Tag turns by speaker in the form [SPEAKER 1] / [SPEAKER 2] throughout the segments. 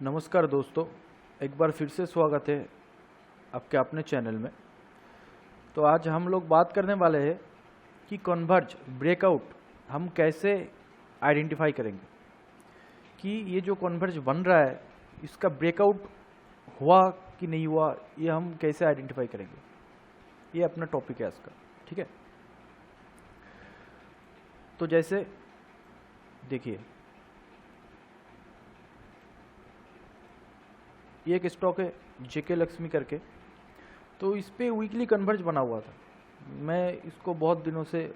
[SPEAKER 1] नमस्कार दोस्तों, एक बार फिर से स्वागत है आपके अपने चैनल में। तो आज हम लोग बात करने वाले हैं कि कन्वर्ज ब्रेकआउट हम कैसे आइडेंटिफाई करेंगे कि ये जो कन्वर्ज बन रहा है इसका ब्रेकआउट हुआ कि नहीं हुआ, ये हम कैसे आइडेंटिफाई करेंगे। ये अपना टॉपिक है इसका, ठीक है। तो जैसे देखिए, ये एक स्टॉक है जेके लक्ष्मी करके, तो इस पे वीकली कन्वर्ज बना हुआ था। मैं इसको बहुत दिनों से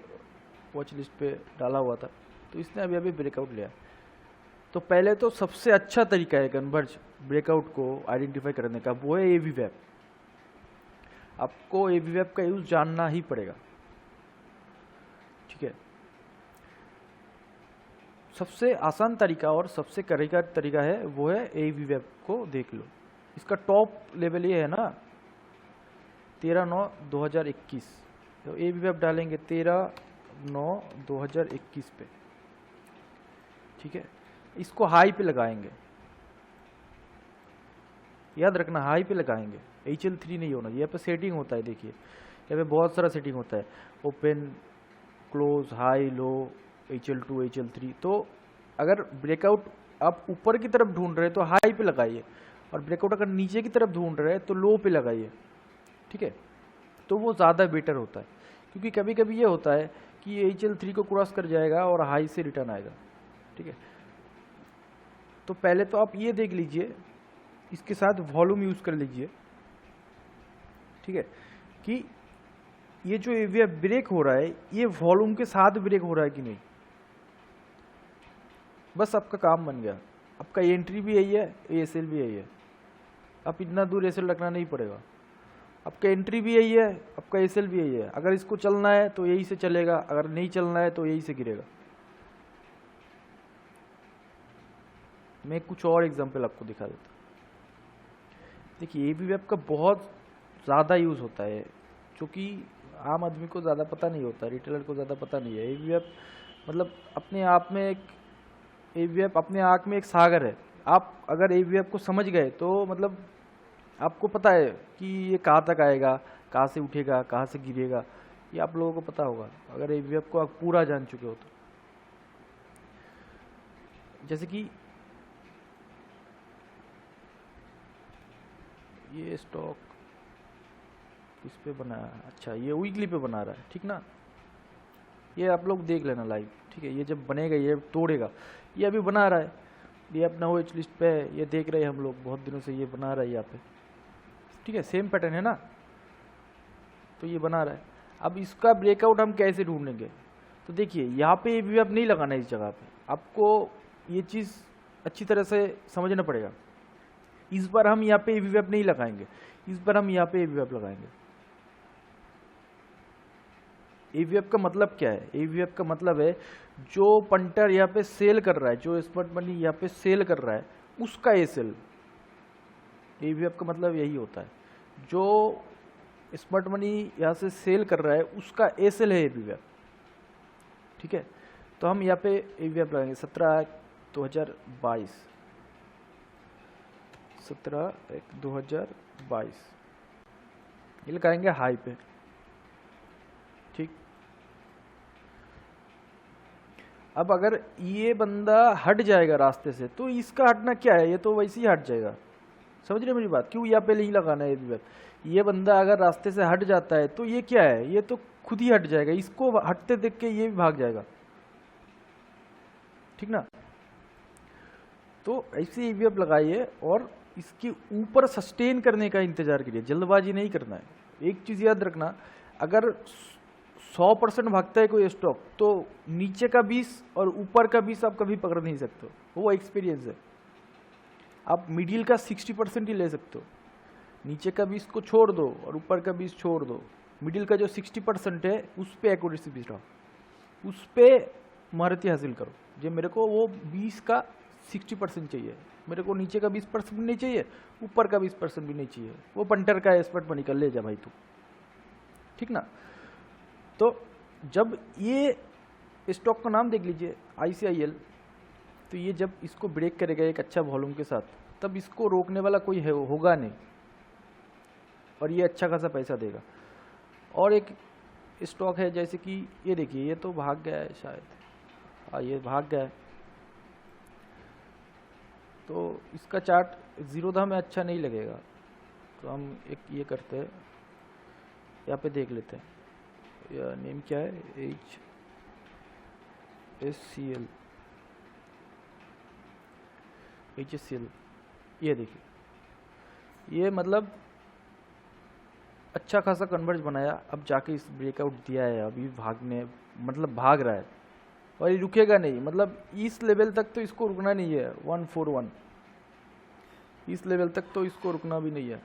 [SPEAKER 1] वॉच लिस्ट पे डाला हुआ था, तो इसने अभी अभी ब्रेकआउट लिया। तो पहले तो सबसे अच्छा तरीका है कन्वर्ज ब्रेकआउट को आइडेंटिफाई करने का, वो है एवी वेब। आपको एवी वेब का यूज जानना ही पड़ेगा, ठीक है। सबसे आसान तरीका और सबसे कारगर तरीका है वो है एवी वेब को देख लो। इसका टॉप लेवल ये है ना 13/9/2021। तो एवी वेब डालेंगे 13/9/2021 पे, ठीक है। इसको हाई पे लगाएंगे, याद रखना हाई पे लगाएंगे, HL3 नहीं होना। यहाँ पे सेटिंग होता है, देखिए यहाँ पे बहुत सारा सेटिंग होता है, ओपन, क्लोज, हाई, लो, HL2, HL3। तो अगर ब्रेकआउट आप ऊपर की तरफ ढूंढ रहे हैं तो हाई पे लगाइए, और ब्रेकआउट अगर नीचे की तरफ ढूंढ रहे हैं तो लो पे लगाइए, ठीक है। तो वो ज़्यादा बेटर होता है, क्योंकि कभी कभी ये होता है कि HL3 को क्रॉस कर जाएगा और हाई से रिटर्न आएगा, ठीक है। तो पहले तो आप ये देख लीजिए, इसके साथ वॉल्यूम यूज़ कर लीजिए, ठीक है, कि ये जो एवीएफ ब्रेक हो रहा है ये वॉल्यूम के साथ ब्रेक हो रहा है कि नहीं। बस आपका काम बन गया। आपका एंट्री भी यही है, ASL भी यही है। आप इतना दूर ASL रखना नहीं पड़ेगा। आपका एंट्री भी यही है, आपका ASL भी यही है। अगर इसको चलना है तो यही से चलेगा, अगर नहीं चलना है तो यही से गिरेगा। मैं कुछ और एग्जांपल आपको दिखा देता हूँ। देखिए एवी वेब का बहुत ज़्यादा यूज़ होता है, जो कि आम आदमी को ज़्यादा पता नहीं होता, रिटेलर को ज़्यादा पता नहीं है। एवी वेब मतलब अपने आप में एक, एवी वेब अपने आँख में एक सागर है। आप अगर एवी वेब को समझ गए तो मतलब आपको पता है कि ये कहाँ तक आएगा, कहाँ से उठेगा, कहाँ से गिरेगा, ये आप लोगों को पता होगा अगर एवी वेब को आप पूरा जान चुके हो तो। जैसे कि ये स्टॉक किस पे बना है, अच्छा ये वीकली पे बना रहा है, ठीक ना। ये आप लोग देख लेना लाइव, ठीक है। ये जब बनेगा ये तोड़ेगा, ये अभी बना रहा है, ये अपना वॉच लिस्ट पे है, ये देख रहे हैं हम लोग बहुत दिनों से, ये बना रहा है यहाँ पे, ठीक है। सेम पैटर्न है ना, तो ये बना रहा है। अब इसका ब्रेकआउट हम कैसे ढूंढेंगे, तो देखिए यहाँ पे ये आप नहीं लगाना है। इस जगह पे आपको ये चीज़ अच्छी तरह से समझना पड़ेगा। इस बार हम यहाँ पे एवीवेप नहीं लगाएंगे, इस बार हम यहाँ पे एवीवेप लगाएंगे। एवीवेप का मतलब क्या है? एवीवेप का मतलब है जो पंटर यहाँ पे सेल कर रहा है, जो स्मार्ट मनी यहाँ पे सेल कर रहा है, उसका एसेल। एवीवेप का मतलब यही होता है, जो स्मार्ट मनी यहाँ से सेल कर रहा है उसका एसेल है एवीवेप, ठीक है। तो हम यहाँ पे एवीवेप लगाएंगे 17/1/2022, 17/1/2022 ये लगाएंगे हाई पे, ठीक। अब अगर ये बंदा हट जाएगा रास्ते से तो इसका हटना क्या है, ये तो वैसे ही हट जाएगा। समझ रहे मेरी बात? क्यों यहाँ पे नहीं लगाना है एवीवेप। ये बंदा अगर रास्ते से हट जाता है तो ये क्या है, ये तो खुद ही हट जाएगा। इसको हटते देख के ये भी भाग जाएगा, ठीक ना। तो ऐसे एवीएफ लगाइए और इसके ऊपर सस्टेन करने का इंतजार करिए, जल्दबाजी नहीं करना है। एक चीज याद रखना, अगर 100% भागता है कोई स्टॉक तो नीचे का 20 और ऊपर का 20 आप कभी पकड़ नहीं सकते हो, वो एक्सपीरियंस है। आप मिडिल का 60% ही ले सकते हो, नीचे का 20 को छोड़ दो और ऊपर का 20 छोड़ दो। मिडिल का जो 60% है उस पर एक्यूरेसी बिठाओ, उस पर महारती हासिल करो। जो मेरे को वो 20 का 60% चाहिए, मेरे को नीचे का 20% भी नहीं चाहिए, ऊपर का 20% भी नहीं चाहिए। वो पंटर का एक्सपर्ट में निकल ले जा भाई तू, ठीक ना। तो जब ये स्टॉक का नाम देख लीजिए ICIL, तो ये जब इसको ब्रेक करेगा एक अच्छा वॉल्यूम के साथ, तब इसको रोकने वाला कोई होगा नहीं और ये अच्छा खासा पैसा देगा। और एक स्टॉक है जैसे कि ये देखिए, ये तो भाग गया है शायद, हाँ ये भाग गया है, तो इसका चार्ट जीरोधा में अच्छा नहीं लगेगा। तो हम एक ये करते हैं, यहाँ पे देख लेते हैं, या नेम क्या है, HSCL, ये देखिए, ये मतलब अच्छा खासा कन्वर्ज बनाया, अब जाके इस ब्रेकआउट दिया है, अभी भागने मतलब भाग रहा है और ये रुकेगा नहीं, मतलब इस लेवल तक तो इसको रुकना नहीं है, 141 इस लेवल तक तो इसको रुकना भी नहीं है,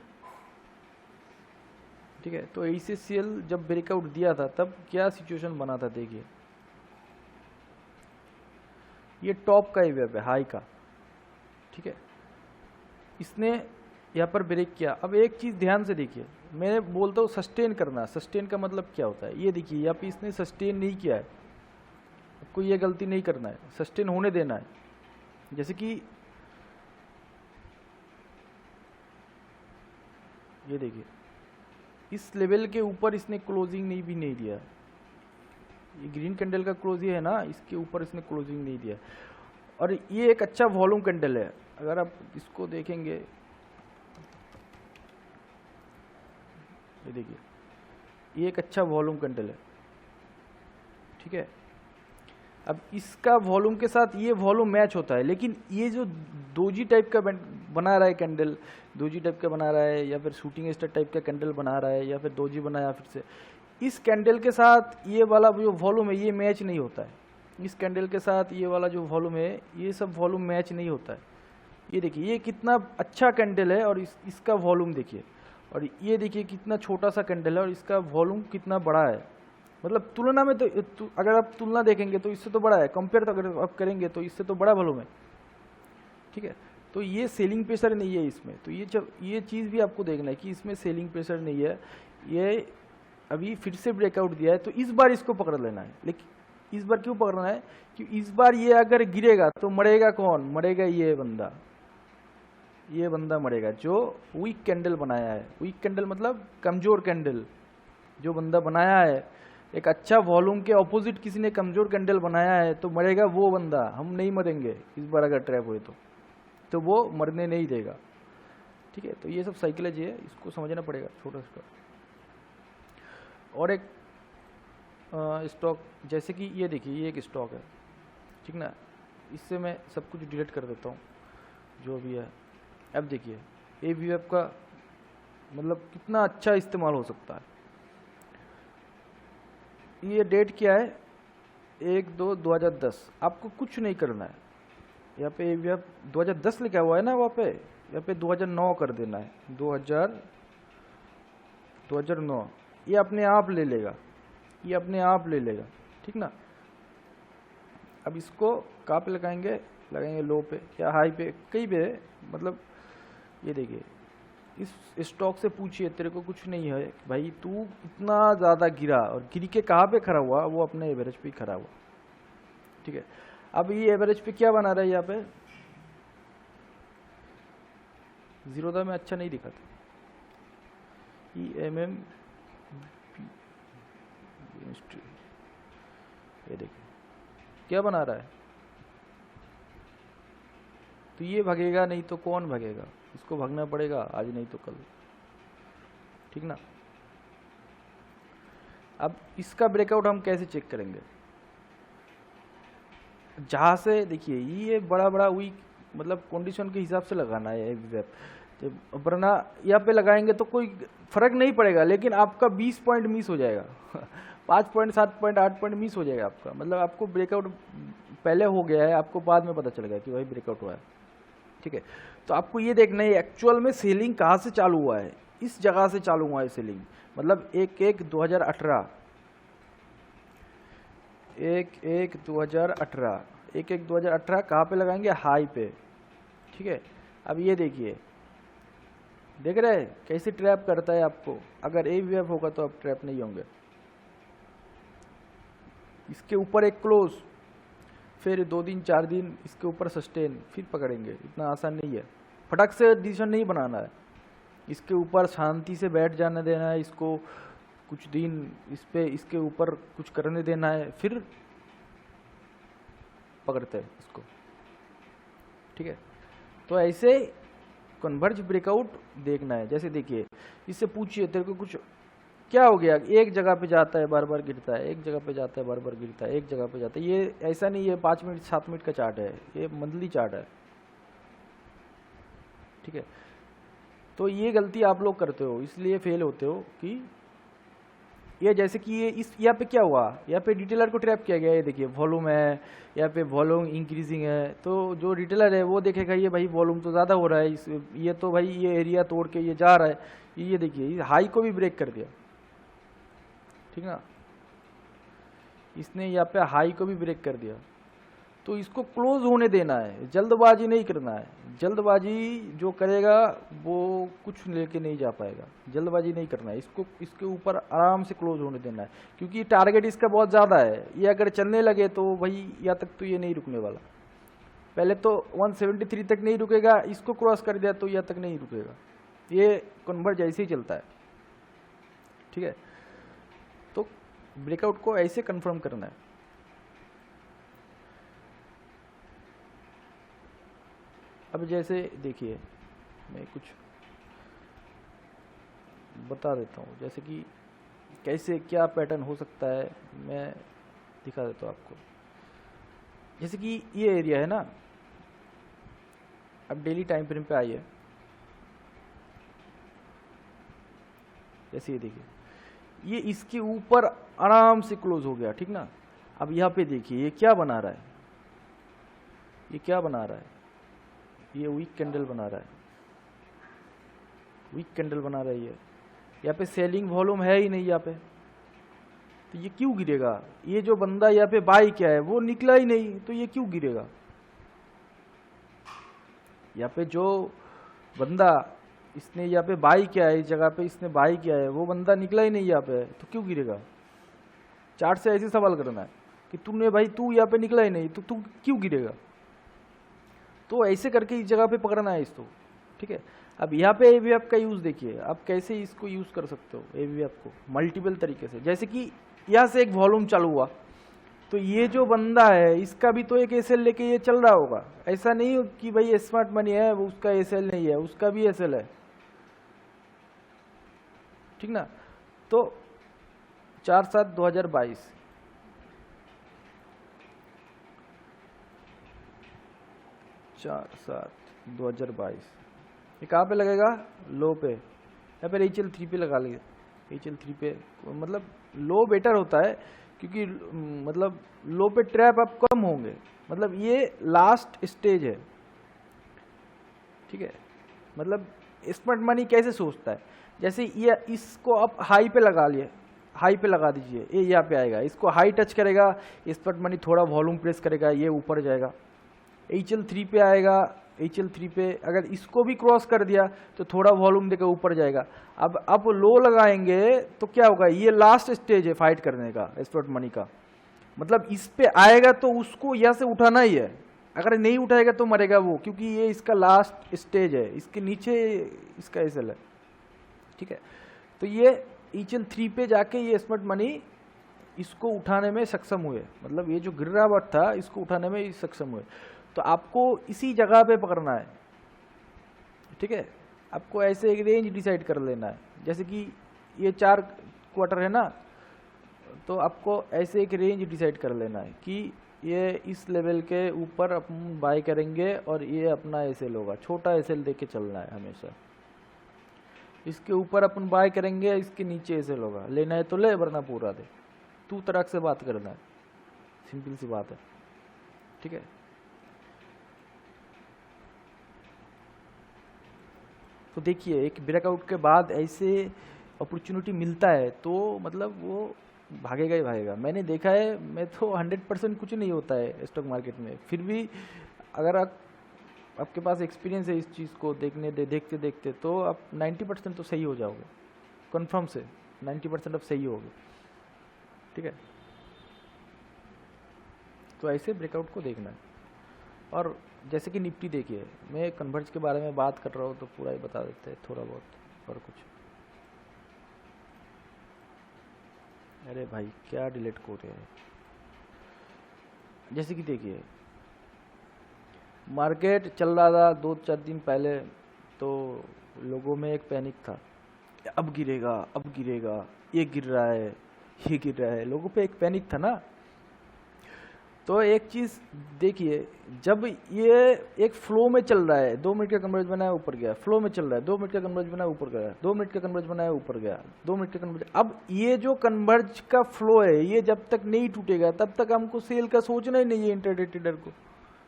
[SPEAKER 1] ठीक है। तो HCL जब ब्रेकआउट दिया था तब क्या सिचुएशन बना था, देखिए ये टॉप का वेव है, हाई का, ठीक है। इसने यहाँ पर ब्रेक किया। अब एक चीज़ ध्यान से देखिए, मैं बोलता हूँ सस्टेन करना, सस्टेन का मतलब क्या होता है, ये देखिए यहाँ पे इसने सस्टेन नहीं किया है, आपको ये गलती नहीं करना है, सस्टेन होने देना है। जैसे कि ये देखिए, इस लेवल के ऊपर इसने क्लोजिंग नहीं भी नहीं दिया, ये ग्रीन कैंडल का क्लोज ये है ना, इसके ऊपर इसने क्लोजिंग नहीं दिया, और ये एक अच्छा वॉल्यूम कैंडल है। अगर आप इसको देखेंगे, ये देखिए ये एक अच्छा वॉल्यूम कैंडल है, ठीक है। अब इसका वॉल्यूम के साथ ये वॉल्यूम मैच होता है, लेकिन ये जो दोजी टाइप का बना रहा है कैंडल, दोजी टाइप का बना रहा है या फिर शूटिंग स्टार टाइप का कैंडल बना रहा है या फिर दोजी बनाया फिर से, इस कैंडल के साथ ये वाला जो वॉल्यूम है ये मैच नहीं होता है, इस कैंडल के साथ ये वाला जो वॉल्यूम है ये सब वॉल्यूम मैच नहीं होता है। ये देखिए ये कितना अच्छा कैंडल है और इसका वॉल्यूम देखिए, और ये देखिए कितना छोटा सा कैंडल है और इसका वॉल्यूम कितना बड़ा है, मतलब तुलना में तो अगर आप तुलना देखेंगे तो इससे तो बड़ा है, कंपेयर तो अगर आप करेंगे तो इससे तो बड़ा वॉल्यूम है, ठीक है। तो ये सेलिंग प्रेशर नहीं है इसमें, तो ये चीज़ भी आपको देखना है कि इसमें सेलिंग प्रेशर नहीं है, ये अभी फिर से ब्रेकआउट दिया है, तो इस बार इसको पकड़ लेना है। लेकिन इस बार क्यों पकड़ना है, कि इस बार ये अगर गिरेगा तो मरेगा कौन, मरेगा ये बंदा मरेगा जो वीक कैंडल बनाया है। वीक कैंडल मतलब कमजोर कैंडल जो बंदा बनाया है, एक अच्छा वॉल्यूम के ऑपोजिट किसी ने कमजोर कैंडल बनाया है, तो मरेगा वो बंदा, हम नहीं मरेंगे इस बार अगर ट्रैप हुए तो वो मरने नहीं देगा, ठीक है। तो ये सब साइकोलॉजी है, इसको समझना पड़ेगा छोटा सा। और एक स्टॉक जैसे कि ये देखिए, ये एक स्टॉक है, ठीक ना, इससे मैं सब कुछ डिलीट कर देता हूँ जो भी है। अब देखिए AVF का मतलब कितना अच्छा इस्तेमाल हो सकता है। ये डेट क्या है, 1/2/2010, आपको कुछ नहीं करना है, यहाँ पे AVF 2010 लिखा हुआ है ना, वहाँ पे यहाँ पे 2009 कर देना है, 2009, ये अपने आप ले लेगा, ये अपने आप ले लेगा, ठीक ना। अब इसको कहाँ पे लगाएंगे लो पे या हाई पे, कहीं पे, मतलब ये देखिए इस स्टॉक से पूछिए तेरे को कुछ नहीं है भाई, तू इतना ज़्यादा गिरा और गिर के कहाँ पे खड़ा हुआ, वो अपने एवरेज पे खड़ा हुआ, ठीक है। अब ये एवरेज पे क्या बना रहा है, यहाँ पे जीरोधा में अच्छा नहीं दिखा था, EMM ये देखिए क्या बना रहा है, तो ये भागेगा नहीं तो कौन भागेगा, इसको भागना पड़ेगा आज नहीं तो कल, ठीक ना। अब इसका ब्रेकआउट हम कैसे चेक करेंगे, जहाँ से देखिए ये बड़ा वीक मतलब कंडीशन के हिसाब से लगाना है वेब, वरना यहाँ पे लगाएंगे तो कोई फर्क नहीं पड़ेगा, लेकिन आपका 20 पॉइंट मिस हो जाएगा 5 पॉइंट 7 पॉइंट 8 पॉइंट मिस हो जाएगा आपका, मतलब आपको ब्रेकआउट पहले हो गया है, आपको बाद में पता चलेगा कि भाई ब्रेकआउट हुआ है, ठीक है। तो आपको ये देखना है एक्चुअल में सेलिंग कहाँ से चालू हुआ है, इस जगह से चालू हुआ है सेलिंग, मतलब 1/1/2018 1/1/2018 कहाँ पे लगाएंगे, हाई पे, ठीक है। अब ये देखिए, देख रहे हैं कैसे ट्रैप करता है आपको, अगर AVF होगा तो आप ट्रैप नहीं होंगे। इसके ऊपर एक क्लोज, फिर 2 दिन 4 दिन इसके ऊपर सस्टेन, फिर पकड़ेंगे। इतना आसान नहीं है, फटक से डिसीजन नहीं बनाना है, इसके ऊपर शांति से बैठ जाने देना है, इसको कुछ दिन इसके ऊपर कुछ करने देना है, फिर पकड़ते हैं इसको। ठीक है, तो ऐसे कन्वर्ज ब्रेकआउट देखना है। जैसे देखिए, इससे पूछिए तेरे को कुछ क्या हो गया, एक जगह पे जाता है बार बार गिरता है, एक जगह पे जाता है बार बार गिरता है, एक जगह पे जाता है। ये ऐसा नहीं है 5 मिनट 7 मिनट का चार्ट है, ये मंथली चार्ट है। ठीक है, तो ये गलती आप लोग करते हो, इसलिए फेल होते हो कि ये जैसे कि ये इस यहाँ पे क्या हुआ, यहाँ पे डिटेलर को ट्रैप किया गया। ये देखिए वॉल्यूम है, यहाँ पे वॉल्यूम इंक्रीजिंग है, तो जो डिटेलर है वो देखेगा ये भाई वॉल्यूम तो ज़्यादा हो रहा है, ये तो भाई ये एरिया तोड़ के ये जा रहा है। ये देखिए ये हाई को भी ब्रेक कर दिया, ठीक ना, इसने यहाँ पे हाई को भी ब्रेक कर दिया। तो इसको क्लोज होने देना है, जल्दबाजी नहीं करना है। जल्दबाजी जो करेगा वो कुछ लेके नहीं जा पाएगा, जल्दबाजी नहीं करना है, इसको इसके ऊपर आराम से क्लोज होने देना है, क्योंकि टारगेट इसका बहुत ज़्यादा है। ये अगर चलने लगे तो भाई यहाँ तक तो ये नहीं रुकने वाला, पहले तो 173 तक नहीं रुकेगा, इसको क्रॉस कर दिया तो यहाँ तक नहीं रुकेगा। ये कन्वर्ज ऐसे ही चलता है। ठीक है, तो ब्रेकआउट को ऐसे कंफर्म करना है। अब जैसे देखिए मैं कुछ बता देता हूँ, जैसे कि कैसे क्या पैटर्न हो सकता है, मैं दिखा देता हूँ आपको। जैसे कि ये एरिया है ना, अब डेली टाइम फ्रेम पे आइए, जैसे ये देखिए ये इसके ऊपर आराम से क्लोज हो गया, ठीक ना। अब यहाँ पे देखिए ये क्या बना रहा है, ये क्या बना रहा है, ये वीक कैंडल बना रहा है, वीक कैंडल बना रहा है। ये यहाँ पे सेलिंग वॉल्यूम है ही नहीं यहाँ पे, तो ये क्यों गिरेगा। ये जो बंदा यहाँ पे बाई किया है वो निकला ही नहीं, तो ये क्यों गिरेगा। यहाँ पे जो बंदा इसने यहाँ पे बाई किया है, इस जगह पे इसने बाई किया है, वो बंदा निकला ही नहीं यहाँ पे, तो क्यों गिरेगा। चार्ट से ऐसे सवाल करना है कि तूने भाई तू यहाँ पे निकला ही नहीं तो तू क्यों गिरेगा। तो ऐसे करके इस जगह पे पकड़ना है इसको। ठीक है, अब यहाँ पे एवीएफ का यूज देखिए, आप कैसे इसको यूज कर सकते हो एवीएफ को मल्टीपल तरीके से। जैसे कि यहाँ से एक वॉल्यूम चालू हुआ, तो ये जो बंदा है इसका भी तो एक एसएल लेके ये चल रहा होगा। ऐसा नहीं हो कि भाई स्मार्ट मनी है वो उसका एसएल नहीं है, उसका भी एसएल है, ठीक ना। तो 4/7/2022 4/7/2022 ये कहाँ पे लगेगा, लो पे, या फिर HL3 पे लगा लीजिए। HL3 पे मतलब लो बेटर होता है, क्योंकि मतलब लो पे ट्रैप आप कम होंगे, मतलब ये लास्ट स्टेज है। ठीक है, मतलब स्मार्ट मनी कैसे सोचता है, जैसे ये इसको आप हाई पे लगा लिए, हाई पे लगा दीजिए, ये यहाँ पे आएगा, इसको हाई टच करेगा, स्मार्ट मनी थोड़ा वॉल्यूम प्रेस करेगा, ये ऊपर जाएगा। HL3 पे आएगा, HL3 पे अगर इसको भी क्रॉस कर दिया तो थोड़ा वॉल्यूम देकर ऊपर जाएगा। अब लो लगाएंगे तो क्या होगा, ये लास्ट स्टेज है फाइट करने का स्मार्ट मनी का, मतलब इस पे आएगा तो उसको यहाँ से उठाना ही है, अगर नहीं उठाएगा तो मरेगा वो, क्योंकि ये इसका लास्ट स्टेज है, इसके नीचे इसका एसएल है। ठीक है, तो ये HL3 पे जाके ये स्मार्ट मनी इसको उठाने में सक्षम हुए, मतलब ये जो गिरावट था इसको उठाने में सक्षम हुए। तो आपको इसी जगह पे पकड़ना है। ठीक है, आपको ऐसे एक रेंज डिसाइड कर लेना है, जैसे कि ये 4 क्वार्टर है ना, तो आपको ऐसे एक रेंज डिसाइड कर लेना है कि ये इस लेवल के ऊपर अपन बाय करेंगे और ये अपना एसएल होगा, छोटा एसएल देके चलना है हमेशा। इसके ऊपर अपन बाय करेंगे, इसके नीचे एसएल होगा, लेना है तो ले वरना पूरा दे। तू तरह से बात करना है, सिंपल सी बात है। ठीक है, तो देखिए एक ब्रेकआउट के बाद ऐसे अपॉर्चुनिटी मिलता है तो मतलब वो भागेगा ही भागेगा। मैंने देखा है, मैं तो 100% कुछ नहीं होता है स्टॉक मार्केट में, फिर भी अगर आपके पास एक्सपीरियंस है इस चीज़ को देखते देखते तो आप 90% तो सही हो जाओगे, कन्फर्म से 90% आप सही होगे। ठीक है, तो ऐसे ब्रेकआउट को देखना है। और जैसे कि निफ्टी देखिए, मैं कन्वर्ज के बारे में बात कर रहा हूँ तो पूरा ही बता देते हैं थोड़ा बहुत और कुछ। अरे भाई क्या डिलीट हो रहे हैं। जैसे कि देखिए मार्केट चल रहा था 2-4 दिन पहले, तो लोगों में एक पैनिक था, अब गिरेगा अब गिरेगा, ये गिर रहा है ये गिर रहा है, लोगों पे एक पैनिक था ना। तो एक चीज देखिए, जब ये एक फ्लो में चल रहा है, 2 मिनट का कन्वर्ज बनाया ऊपर गया, फ्लो में चल रहा है, 2 मिनट का कन्वर्ज बनाया ऊपर गया, 2 मिनट का कन्वर्ज बनाया ऊपर गया, 2 मिनट का कन्वर्ज, अब ये जो कन्वर्ज का फ्लो है ये जब तक नहीं टूटेगा तब तक हमको सेल का सोचना ही नहीं है। इंट्राडे ट्रेडर को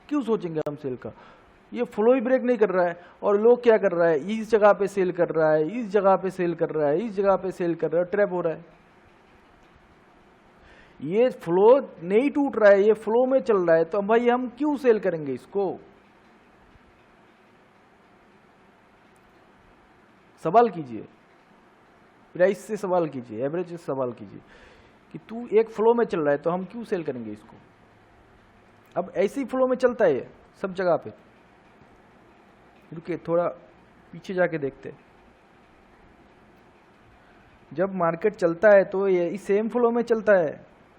[SPEAKER 1] क्यों सोचेंगे हम सेल का, ये फ्लो ही ब्रेक नहीं कर रहा है। और लोग क्या कर रहा है, इस जगह पे सेल कर रहा है, इस जगह पे सेल कर रहा है, इस जगह पे सेल कर रहा है, ट्रैप हो रहा है। ये फ्लो नहीं टूट रहा है, ये फ्लो में चल रहा है, तो भाई हम क्यों सेल करेंगे इसको। सवाल कीजिए, प्राइस से सवाल कीजिए, एवरेज से सवाल कीजिए कि तू एक फ्लो में चल रहा है तो हम क्यों सेल करेंगे इसको। अब ऐसी फ्लो में चलता है सब जगह पे। रुकिए थोड़ा पीछे जाके देखते, जब मार्केट चलता है तो ये इस सेम फ्लो में चलता है,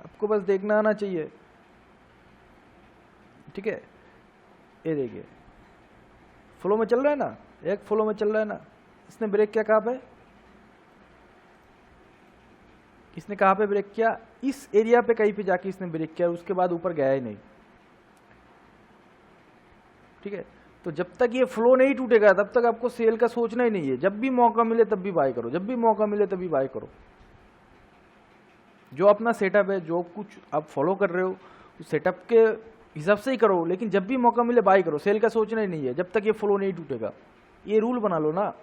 [SPEAKER 1] आपको बस देखना आना चाहिए। ठीक है, ये देखिए फ्लो में चल रहा है ना, एक फ्लो में चल रहा है ना। इसने ब्रेक किया कहाँ पे, इसने कहाँ पे ब्रेक किया, इस एरिया पे कहीं पे जाके इसने ब्रेक किया, उसके बाद ऊपर गया ही नहीं। ठीक है, तो जब तक ये फ्लो नहीं टूटेगा तब तक आपको सेल का सोचना ही नहीं है। जब भी मौका मिले तब भी बाय करो, जब भी मौका मिले तभी बाय करो। जो अपना सेटअप है, जो कुछ आप फॉलो कर रहे हो उस सेटअप के हिसाब से ही करो, लेकिन जब भी मौका मिले बाय करो। सेल का सोचना ही नहीं है जब तक ये फ्लो नहीं टूटेगा। ये रूल बना लो ना।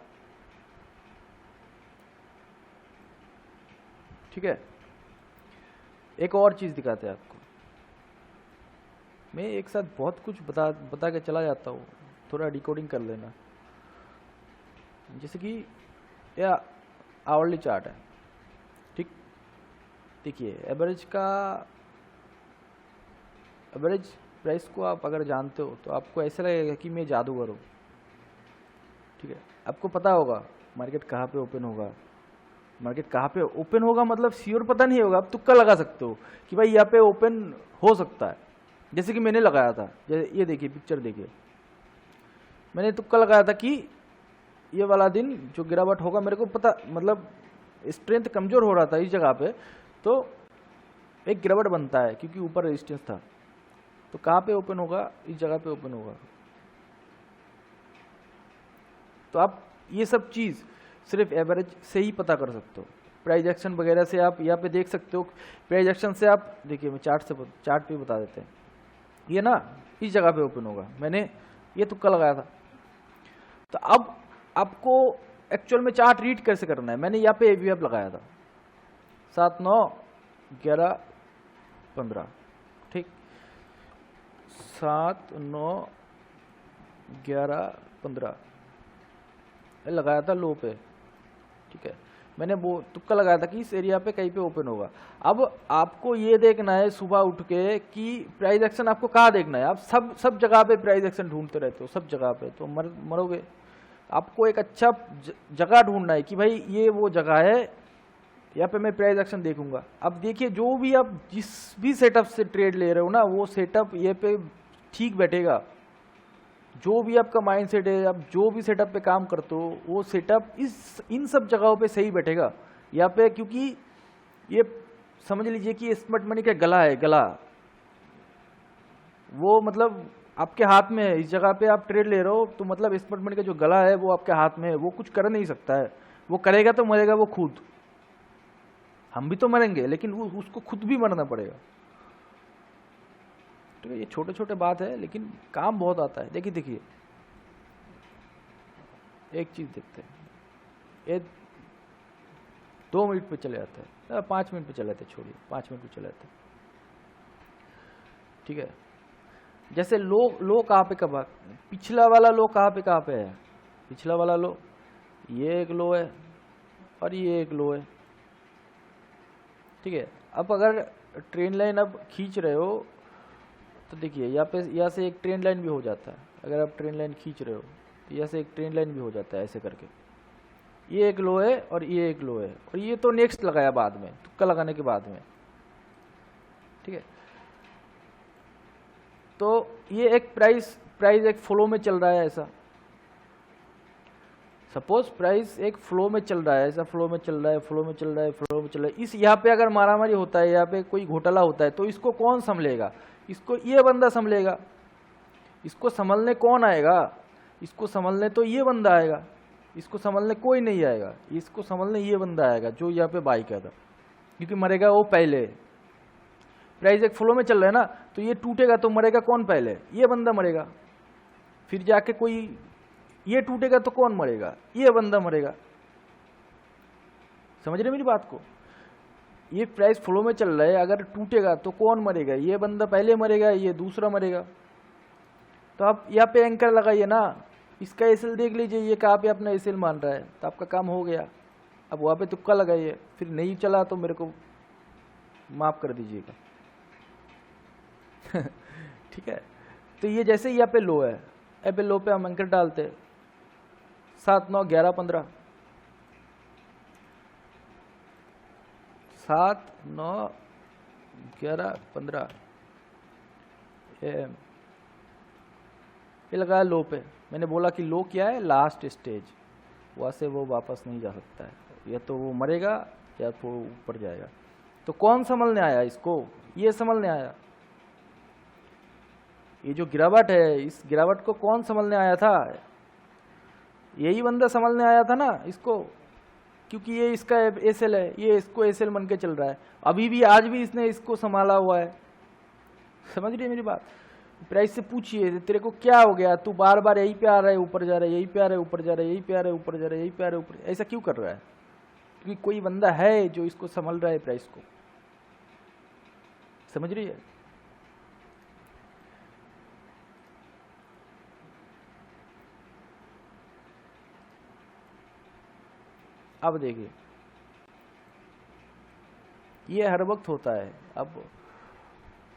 [SPEAKER 1] ठीक है, एक और चीज दिखाते हैं आपको। मैं एक साथ बहुत कुछ बता के चला जाता हूँ, थोड़ा डिकोडिंग कर लेना। जैसे कि यह आवरली चार्ट है, ठीक। देखिए एवरेज प्राइस को आप अगर जानते हो तो आपको ऐसा लगेगा कि मैं जादूगर हूँ। ठीक है, आपको पता होगा मार्केट कहाँ पे ओपन होगा, मार्केट कहाँ पे ओपन होगा मतलब श्योर पता नहीं होगा, आप तुक्का लगा सकते हो कि भाई यहाँ पे ओपन हो सकता है। जैसे कि मैंने लगाया था, ये देखिए पिक्चर देखिए, मैंने तुक्का लगाया था कि ये वाला दिन जो गिरावट होगा, मेरे को पता मतलब स्ट्रेंथ कमजोर हो रहा था इस जगह पे, तो एक गिरावट बनता है क्योंकि ऊपर रेजिस्टेंस था। तो कहाँ पे ओपन होगा, इस जगह पे ओपन होगा। तो आप ये सब चीज सिर्फ एवरेज से ही पता कर सकते हो। प्राइस एक्शन वगैरह से आप यहाँ पे देख सकते हो। प्राइस एक्शन से आप देखिए, मैं चार्ट पे बता देते हैं। ये ना इस जगह पे ओपन होगा, मैंने ये तुक्का लगाया था। तो अब आपको एक्चुअल में चार्ट रीड कैसे करना है, मैंने यहाँ पे एवीएफ लगाया था 7, 9, 11, 15। ठीक, 7, 9, 11, 15 लगाया था लो पे। ठीक है, मैंने वो तुक्का लगाया था कि इस एरिया पे कहीं पे ओपन होगा। अब आपको ये देखना है सुबह उठ के कि प्राइस एक्शन आपको कहाँ देखना है। आप सब जगह पे प्राइस एक्शन ढूंढते रहते हो, सब जगह पे, तो मरोगे। आपको एक अच्छा जगह ढूंढना है कि भाई ये वो जगह है, यहाँ पे मैं प्राइस एक्शन देखूंगा। अब देखिए, जो भी आप जिस भी सेटअप से ट्रेड ले रहे हो ना, वो सेटअप ये पे ठीक बैठेगा। जो भी आपका माइंडसेट है, आप जो भी सेटअप पे काम करते हो, वो सेटअप इन सब जगहों पे सही बैठेगा यहाँ पे। क्योंकि ये समझ लीजिए कि स्मार्ट मनी का गला है, गला वो मतलब आपके हाथ में है। इस जगह पे आप ट्रेड ले रहे हो तो मतलब स्मार्ट मनी का जो गला है वो आपके हाथ में है, वो कुछ कर नहीं सकता है। वो करेगा तो मरेगा वो खुद, हम भी तो मरेंगे, लेकिन उसको खुद भी मरना पड़ेगा। तो ये छोटे छोटे बात है लेकिन काम बहुत आता है। देखिए एक चीज देखते हैं, ये 2 मिनट पे चले जाते हैं, 5 मिनट पे चले जाते हैं, छोड़िए 5 मिनट पे चले जाते हैं। ठीक है, जैसे लो कहाँ पे कब, पिछला वाला लो कहाँ पे है, पिछला वाला लो ये एक लो है और ये एक लो है। ठीक है, अब अगर ट्रेन लाइन अब खींच रहे हो तो देखिए यहाँ पे यहाँ से एक ट्रेंड लाइन भी हो जाता है, अगर आप ट्रेंड लाइन खींच रहे हो तो यहाँ से एक ट्रेंड लाइन भी हो जाता है ऐसे करके। ये एक लो है और ये एक लो है, और ये तो नेक्स्ट लगाया बाद में, तुक्का लगाने के बाद में, ठीक है। तो ये एक प्राइस एक फ्लो में चल रहा है ऐसा, सपोज प्राइस एक फ्लो में चल रहा है ऐसा, फ्लो में चल रहा है, फ्लो में चल रहा है, फ्लो में चल रहा है। इस यहाँ पे अगर मारामारी होता है, यहाँ पे कोई घोटाला होता है, तो इसको कौन संभलेगा? इसको ये बंदा संभलेगा। इसको संभलने कौन आएगा? इसको संभलने तो ये बंदा आएगा, इसको संभलने कोई नहीं आएगा, इसको संभलने ये बंदा आएगा जो यहाँ पे बाई किया था, क्योंकि मरेगा वो पहले। प्राइस एक फ्लो में चल रहा है ना, तो ये टूटेगा तो मरेगा कौन पहले? ये बंदा मरेगा। फिर जाके कोई ये टूटेगा तो कौन मरेगा? ये बंदा मरेगा। समझ रहे मेरी बात को? ये प्राइस फ्लो में चल रहा है, अगर टूटेगा तो कौन मरेगा? ये बंदा पहले मरेगा, ये दूसरा मरेगा। तो आप यहाँ पे एंकर लगाइए ना, इसका एसएल देख लीजिए, ये कहाँ पे अपना एसएल मान रहा है, तो आपका काम हो गया। अब वहाँ पे तुक्का लगाइए, फिर नहीं चला तो मेरे को माफ कर दीजिएगा। ठीक है। तो ये जैसे यहाँ पे लो है, यहाँ पे लो पे हम एंकर डालते हैं 7 9 11 15, 7 9 11 15 ये लगाया लो पे। मैंने बोला कि लो क्या है? लास्ट स्टेज, वहाँ से वो वापस नहीं जा सकता है, या तो वो मरेगा या तो ऊपर जाएगा। तो कौन संभलने आया इसको? ये संभलने आया। ये जो गिरावट है, इस गिरावट को कौन संभलने आया था? यही बंदा संभलने आया था ना इसको, क्योंकि ये इसका एसएल है, ये इसको एसएल मन के चल रहा है। अभी भी आज भी इसने इसको संभाला हुआ है। समझ रही है मेरी बात? प्राइस से पूछिए तेरे को क्या हो गया, तू बार बार यही पे आ रहा है, ऊपर जा रहा है, यही पे आ रहा है, ऊपर जा रहा है, यही पे आ रहा है, ऊपर जा रहा है, यही पे आ रहा है, ऊपर, ऐसा क्यों कर रहा है? क्योंकि कोई बंदा है जो इसको संभल रहा है प्राइस को। समझ रही है? अब देखिए, ये हर वक्त होता है। अब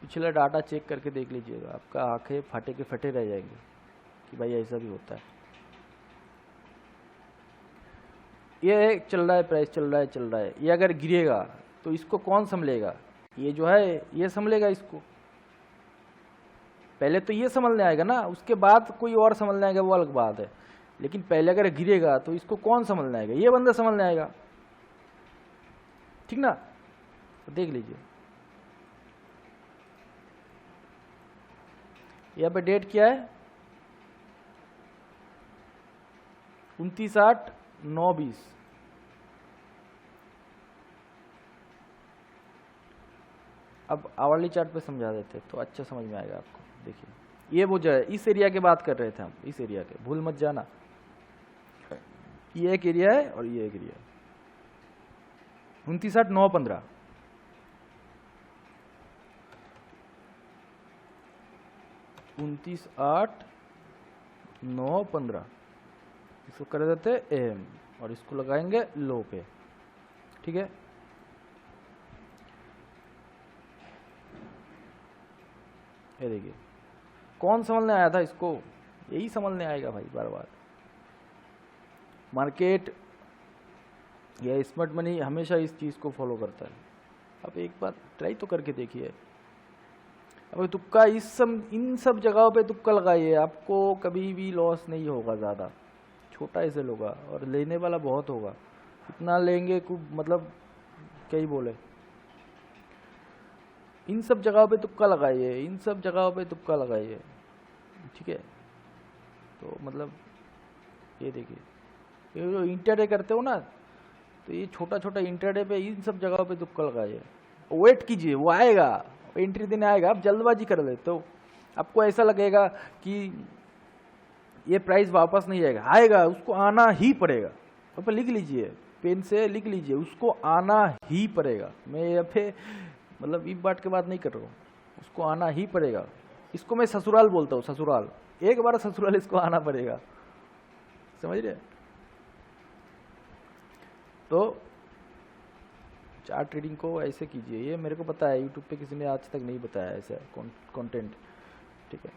[SPEAKER 1] पिछला डाटा चेक करके देख लीजिएगा, आपका आंखें फटे के फटे रह जाएंगे कि भाई ऐसा भी होता है। ये चल रहा है, प्राइस चल रहा है, ये अगर गिरेगा तो इसको कौन संभलेगा? ये जो है ये संभलेगा इसको। पहले तो ये संभलने आएगा ना, उसके बाद कोई और संभलने आएगा, वो अलग बात है। लेकिन पहले अगर गिरेगा तो इसको कौन संभलने आएगा? ये बंदा संभलने आएगा, ठीक ना? तो देख लीजिए, यहाँ पे डेट क्या है? 29/8/9/20। अब आवरली चार्ट पे समझा देते तो अच्छा समझ में आएगा आपको। देखिए, ये वो जो है, इस एरिया की बात कर रहे थे हम, इस एरिया के, भूल मत जाना। ये एक एरिया है और ये एक एरिया है। 29/8/9/15, 29/8/9/15 इसको कर देते एम, और इसको लगाएंगे लो पे, ठीक है। ये देखिए, कौन संभलने आया था इसको? यही संभलने आएगा भाई बार बार। मार्केट या स्मार्ट मनी हमेशा इस चीज़ को फॉलो करता है। आप एक बार ट्राई तो करके देखिए। अब तुक्का इन सब जगहों पे तुक्का लगाइए, आपको कभी भी लॉस नहीं होगा। ज़्यादा छोटा ऐसे होगा और लेने वाला बहुत होगा। इतना लेंगे को मतलब क्या ही बोले। इन सब जगहों पे तुक्का लगाइए, इन सब जगहों पे तुक्का लगाइए, ठीक है। तो मतलब ये देखिए, ये जो इंटरडे करते हो ना, तो ये छोटा छोटा इंटरडे पे इन सब जगहों पे तुक्का लगाइए। वेट कीजिए, वो आएगा, एंट्री देने आएगा। आप जल्दबाजी कर लेते हो, आपको ऐसा लगेगा कि ये प्राइस वापस नहीं आएगा, उसको आना ही पड़ेगा। तो लिख लीजिए, पेन से लिख लीजिए, उसको आना ही पड़ेगा। मैं यहाँ पे मतलब इस बात की बात नहीं कर रहा हूँ, उसको आना ही पड़ेगा। इसको मैं ससुराल बोलता हूँ, ससुराल। एक बार ससुराल इसको आना पड़ेगा, समझ रहे? तो चार्ट ट्रेडिंग को ऐसे कीजिए। ये मेरे को पता है, यूट्यूब पे किसी ने आज तक नहीं बताया ऐसा कंटेंट। ठीक है,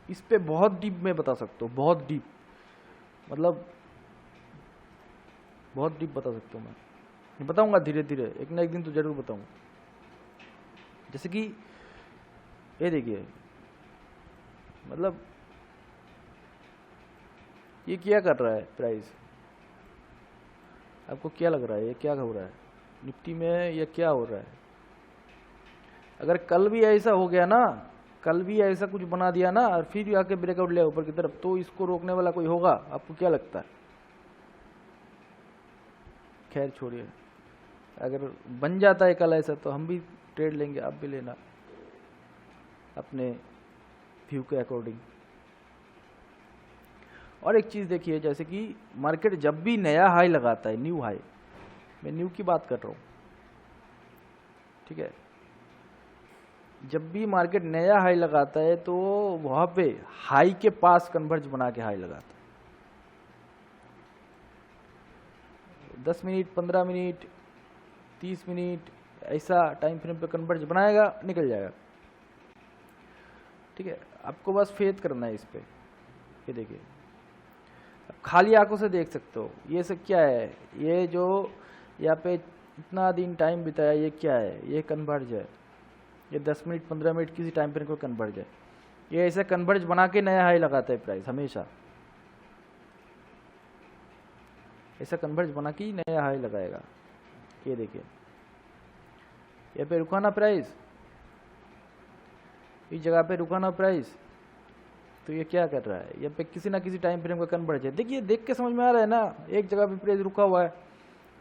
[SPEAKER 1] इस पे बहुत डीप में बता सकता हूँ, बहुत डीप, मतलब बहुत डीप बता सकता हूँ मैं बताऊंगा धीरे धीरे, एक ना एक दिन तो जरूर बताऊंगा। जैसे कि ये देखिए, मतलब ये क्या कर रहा है प्राइस, आपको क्या लग रहा है ये क्या हो रहा है निफ्टी में, ये क्या हो रहा है? अगर कल भी ऐसा हो गया ना, कल भी ऐसा कुछ बना दिया ना और फिर आके ब्रेकआउट लिया ऊपर की तरफ, तो इसको रोकने वाला कोई होगा? आपको क्या लगता है? खैर छोड़िए, अगर बन जाता है कल ऐसा तो हम भी ट्रेड लेंगे, आप भी लेना अपने व्यू के अकॉर्डिंग। और एक चीज़ देखिए, जैसे कि मार्केट जब भी नया हाई लगाता है, न्यू हाई, मैं न्यू की बात कर रहा हूँ, ठीक है, जब भी मार्केट नया हाई लगाता है तो वहाँ पे हाई के पास कन्वर्ज बना के हाई लगाता है। 10 मिनट, 15 मिनट, 30 मिनट ऐसा टाइम फ्रेम पे कन्वर्ज बनाएगा, निकल जाएगा, ठीक है। आपको बस फेथ करना है इस पे। ये देखिए, खाली आंखों से देख सकते हो ये सब क्या है, ये जो यहाँ पे इतना दिन टाइम बिताया, ये क्या है? ये कन्वर्ज है, ये 10 मिनट 15 मिनट किसी टाइम पर कोई कन्वर्ज है, ये ऐसे कन्वर्ज बना के नया हाई लगाता है प्राइस, हमेशा ऐसा कन्वर्ज बना के ही नया हाई लगाएगा। ये देखिए, यहाँ पे रुका ना प्राइस, इस जगह पे रुका ना प्राइस, तो ये क्या कर रहा है? यहाँ पे किसी ना किसी टाइम फ्रेम का कन्वर्ज है। देखिए, देख के समझ में आ रहा है ना, एक जगह पे प्राइस रुका हुआ है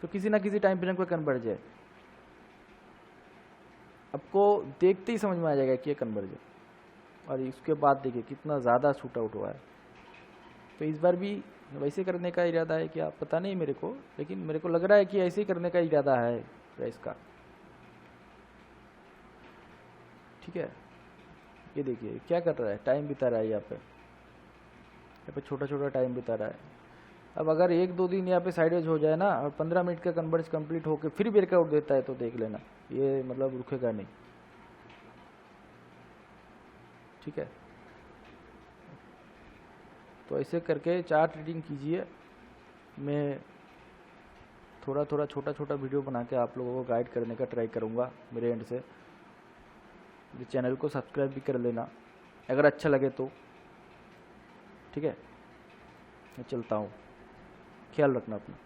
[SPEAKER 1] तो किसी ना किसी टाइम फ्रेम का कन्वर्ज है। आपको देखते ही समझ में आ जाएगा कि ये कन्वर्ज है। और इसके बाद देखिए कितना ज़्यादा शूट आउट हुआ है। तो इस बार भी वैसे करने का इरादा है क्या पता नहीं मेरे को, लेकिन मेरे को लग रहा है कि ऐसे ही करने का इरादा है प्राइस का, ठीक है। ये देखिए क्या कर रहा है, टाइम बिता रहा है यहाँ पे छोटा छोटा टाइम बिता रहा है। अब अगर 1-2 दिन यहाँ पे साइडवेज हो जाए ना और 15 मिनट का कन्वर्ज कंप्लीट होके फिर ब्रेकआउट देता है तो देख लेना, ये मतलब रुकेगा नहीं, ठीक है। तो ऐसे करके चार्ट रीडिंग कीजिए। मैं थोड़ा थोड़ा छोटा छोटा वीडियो बना के आप लोगों को गाइड करने का ट्राई करूँगा मेरे एंड से। मेरे चैनल को सब्सक्राइब भी कर लेना अगर अच्छा लगे तो, ठीक है। मैं चलता हूँ, ख्याल रखना अपना।